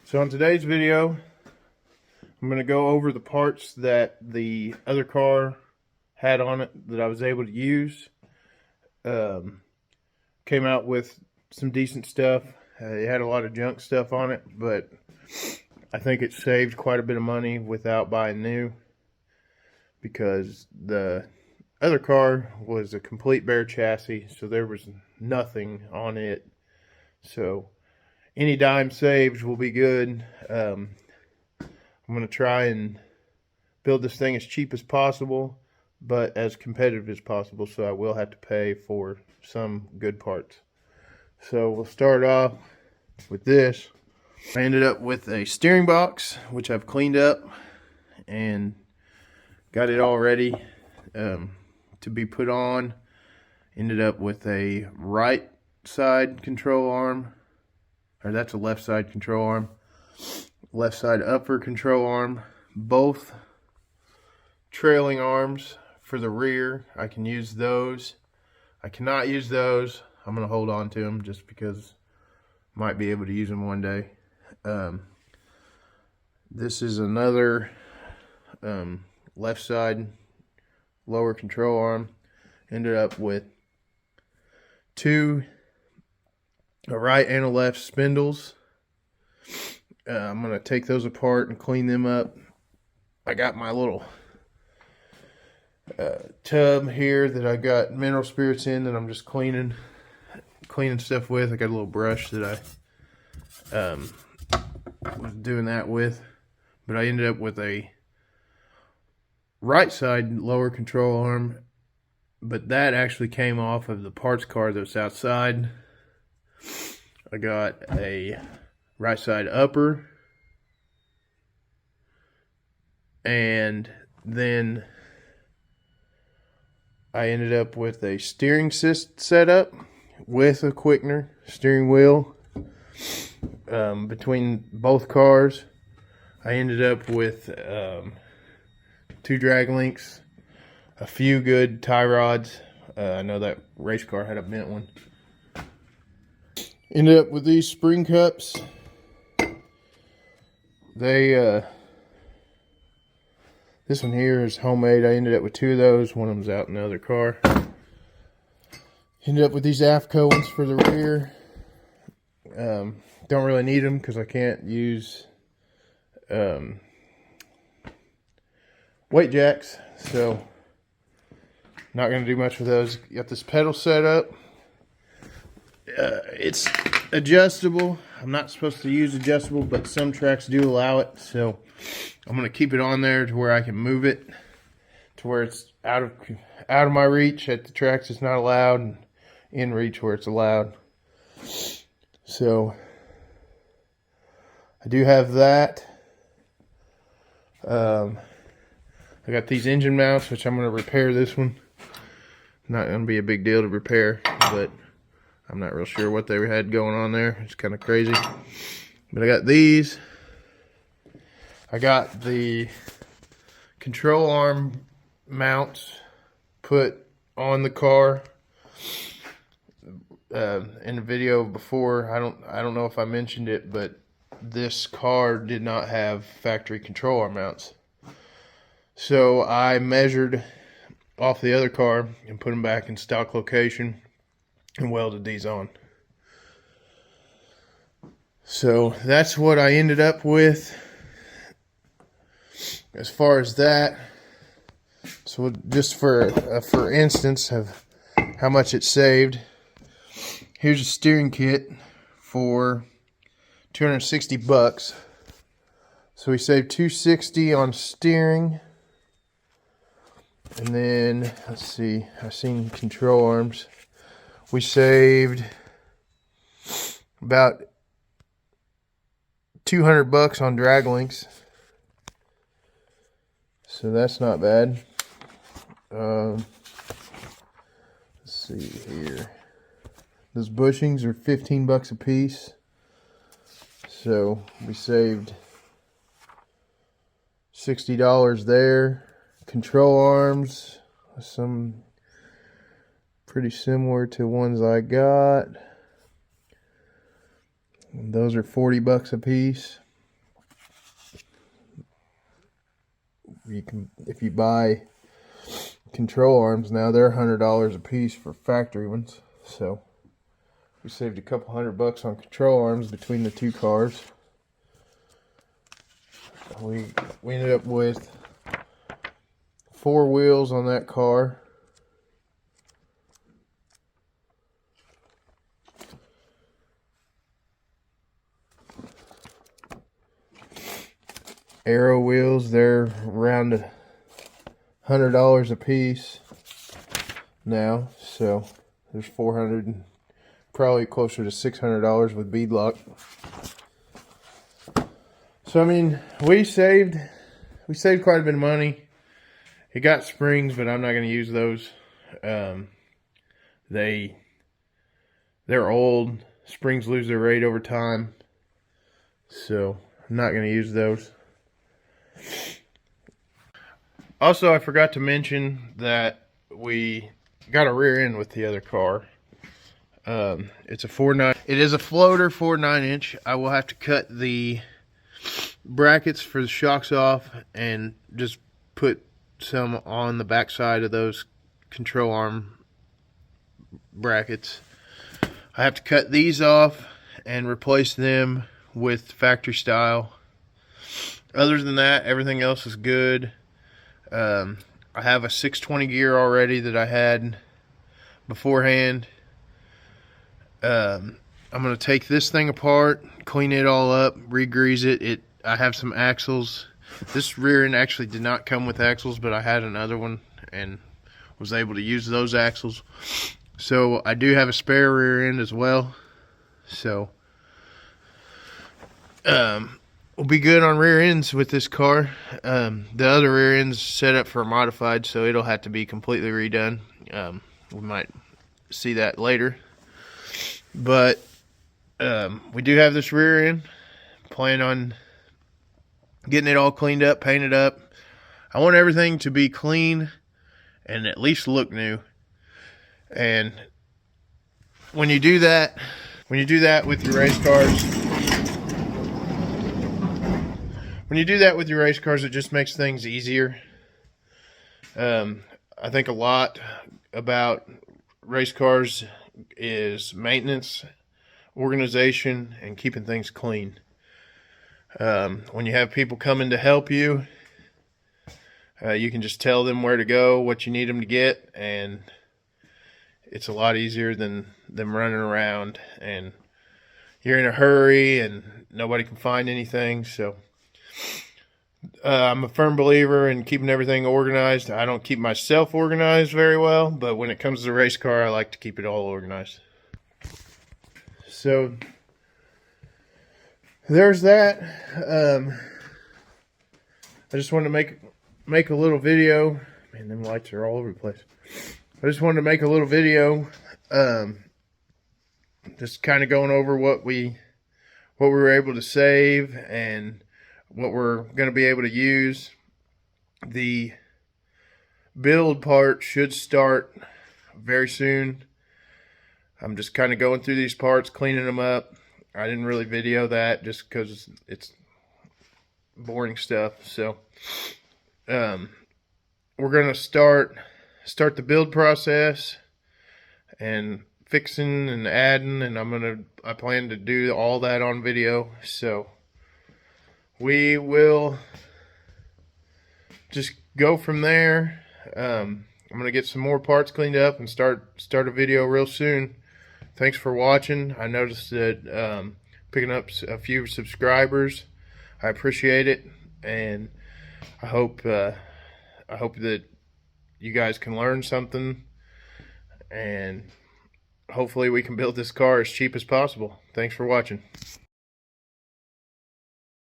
So in today's video, I'm going to go over the parts that the other car had on it that I was able to use. Came out with some decent stuff. It had a lot of junk stuff on it, but I think it saved quite a bit of money without buying new, because the other car was a complete bare chassis, so there was nothing on it. So any dime saved will be good. I'm going to try and build this thing as cheap as possible, but as competitive as possible, so I will have to pay for some good parts. So we'll start off with this. I ended up with a steering box, which I've cleaned up and got it all ready to be put on. Ended up with a right side control arm, or that's a left side control arm, left side upper control arm, both trailing arms for the rear. I can use those. I cannot use those. I'm going to hold on to them just because I might be able to use them one day. This is another left side lower control arm. Ended up with a right and a left spindles. I'm going to take those apart and clean them up. I got my little tub here that I got mineral spirits in that I'm just cleaning stuff with. I got a little brush that I was doing that with, but I ended up with a right side lower control arm, but that actually came off of the parts car that's outside. I got a right side upper, and then I ended up with a steering setup with a Quickener steering wheel between both cars. I ended up with 2 drag links, a few good tie rods. I know that race car had a bent one. Ended up with these spring cups. They this one here is homemade. I ended up with 2 of those. One of them's out in the other car. Ended up with these AFCO ones for the rear. Don't really need them because I can't use weight jacks, so not going to do much with those. Got this pedal set up. It's adjustable. I'm not supposed to use adjustable, but some tracks do allow it, so I'm going to keep it on there to where I can move it to where it's out of my reach. At the tracks it's not allowed, and in reach where it's allowed. So I do have that. I got these engine mounts, which I'm going to repair this one. Not going to be a big deal to repair, but I'm not real sure what they had going on there. It's kind of crazy. But I got these. I got the control arm mounts put on the car. In the video before, I don't know if I mentioned it, but this car did not have factory control arm mounts. So I measured off the other car and put them back in stock location and welded these on. So that's what I ended up with as far as that. So just for instance of how much it saved, here's a steering kit for $260. So we saved $260 on steering. And then let's see, I've seen control arms. We saved about $200 on drag links, so that's not bad. Let's see here. Those bushings are $15 a piece, so we saved $60 there. Control arms, some pretty similar to ones I got. And those are $40 a piece. if you buy control arms now, they're $100 a piece for factory ones. So we saved a couple $100 on control arms between the two cars. We ended up with 4 wheels on that car. Aero wheels, they're around $100 a piece now, so there's $400, probably closer to $600 with beadlock. So I mean, we saved quite a bit of money. It got springs, but I'm not going to use those. They're old. Springs lose their rate over time, so I'm not going to use those. Also, I forgot to mention that we got a rear end with the other car. It's a 4.9. It is a floater 4.9 inch. I will have to cut the brackets for the shocks off and just put some on the back side of those control arm brackets. I have to cut these off and replace them with factory style. Other than that, everything else is good. I have a 620 gear already that I had beforehand. I'm going to take this thing apart, clean it all up, re-grease it. I have some axles. This rear end actually did not come with axles, but I had another one and was able to use those axles. So I do have a spare rear end as well. So we'll be good on rear ends with this car. The other rear end's set up for a modified, so it'll have to be completely redone. We might see that later. But we do have this rear end. Plan on getting it all cleaned up, painted up. I want everything to be clean and at least look new. And when you do that with your race cars, it just makes things easier. I think a lot about race cars is maintenance, organization, and keeping things clean. When you have people coming to help you, you can just tell them where to go, what you need them to get, and it's a lot easier than them running around and you're in a hurry and nobody can find anything. So I'm a firm believer in keeping everything organized. I don't keep myself organized very well, but when it comes to the race car, I like to keep it all organized. So there's that. I just wanted to make a little video. Man, them lights are all over the place. I just wanted to make a little video, just kind of going over what we were able to save and what we're going to be able to use. The build part should start very soon. I'm just kind of going through these parts, cleaning them up. I didn't really video that just because it's boring stuff. So we're going to start the build process and fixing and adding, and I plan to do all that on video. So we will just go from there. I'm gonna get some more parts cleaned up and start a video real soon. Thanks for watching. I noticed that picking up a few subscribers. I appreciate it, and I hope that you guys can learn something, and hopefully we can build this car as cheap as possible. Thanks for watching.